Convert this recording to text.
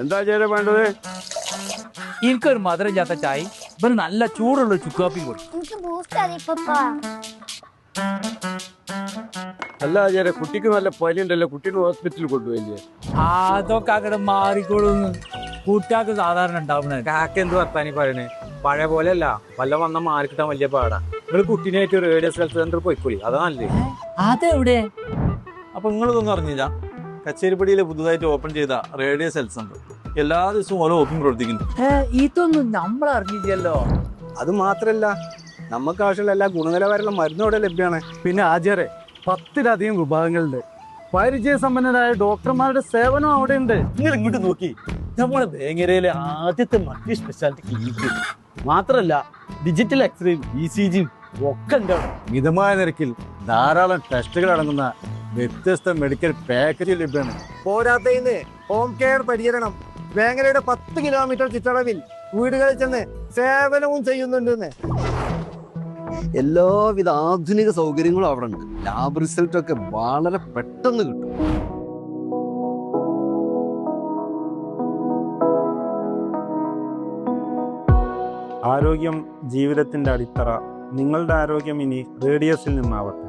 എന്താ ചേരാ വേണ്ടത്? എനിക്കൊരു മധുരമില്ലാത്ത ചായ, ഇവര് നല്ല ചൂടുള്ള ചുക്കാപ്പി കൊടുക്കും. എനിക്ക് ബൂസ്റ്റ് മതി പപ്പാ. അല്ല ചേരാ, കുട്ടിക്ക് നല്ല പനി ഉണ്ടല്ലോ, കുട്ടീനെ ഹോസ്പിറ്റലിൽ കൊണ്ടുപോയില്ലേ? അതൊക്കെ അങ്ങോട്ട് മാറിക്കോളൂന്ന്. കൂട്ടാക്ക് സാധാരണ ഉണ്ടാവുന്ന കാക്ക എന്ത് വർത്താനി പറയണേ. പഴയ പോലെയല്ല, വല്ല വന്ന മാറിക്കിട്ടാൻ വലിയ പാടാ. നിങ്ങൾ കുട്ടീനായിട്ട് റേഡിയോ ഹെൽത്ത് സെന്റർ പോയിക്കോളി, അതാ നല്ലേ. അതെവിടെ? അപ്പൊ നിങ്ങളിതൊന്നും അറിഞ്ഞില്ല? കച്ചേരിപ്പടിയിൽ പുതുതായിട്ട് ഓപ്പൺ ചെയ്ത റേഡിയോ ഹെൽത്ത് സെന്റർ എല്ലാ ദിവസവും ഓരോ ഓപ്പൺ പ്രവർത്തിക്കുന്നു. ഇതൊന്നും നമ്മൾ അറിഞ്ഞില്ലല്ലോ. അത് മാത്രല്ല, നമുക്ക് ആവശ്യമുള്ള എല്ലാ ഗുണനിലവാരമുള്ള മരുന്നും അവിടെ ലഭ്യമാണ്. പിന്നെ ആചാരെ 10-ലധികം വിഭാഗങ്ങളുണ്ട്. പരിചയസമ്പന്നരായ ഡോക്ടർമാരുടെ സേവനം അവിടെ ഉണ്ട്. നിങ്ങൾ ഇങ്ങോട്ട് നോക്കി, നമ്മുടെ വേങ്ങരയിലെ ആദ്യത്തെ മൾട്ടി സ്പെഷ്യാലിറ്റി ക്ലിനിക്ക്. മാത്രല്ല ഡിജിറ്റൽ എക്സ്റേയും ECGയും ഒക്കെ ഉണ്ട്. മിതമായ നിരക്കിൽ ധാരാളം ടെസ്റ്റുകൾ അടങ്ങുന്ന വ്യത്യസ്ത മെഡിക്കൽ പാക്കേജ് ലഭ്യമാണ്. പോരാത്തതിന് ഹോം കെയർ പരിചരണം വേങ്ങരയുടെ 10 കിലോമീറ്റർ ചുറ്റളവിൽ വീടുകളിൽ ചെന്ന് സേവനവും ചെയ്യുന്നുണ്ടെന്ന്. എല്ലാവിധ ആധുനിക സൗകര്യങ്ങളും അവിടെ ഉണ്ട്. ലാബ് റിസൾട്ട് ഒക്കെ വളരെ പെട്ടെന്ന് കിട്ടും. ആരോഗ്യം ജീവിതത്തിന്റെ അടിത്തറ. നിങ്ങളുടെ ആരോഗ്യം ഇനി റേഡിയസിൽ നിന്നാവട്ടെ.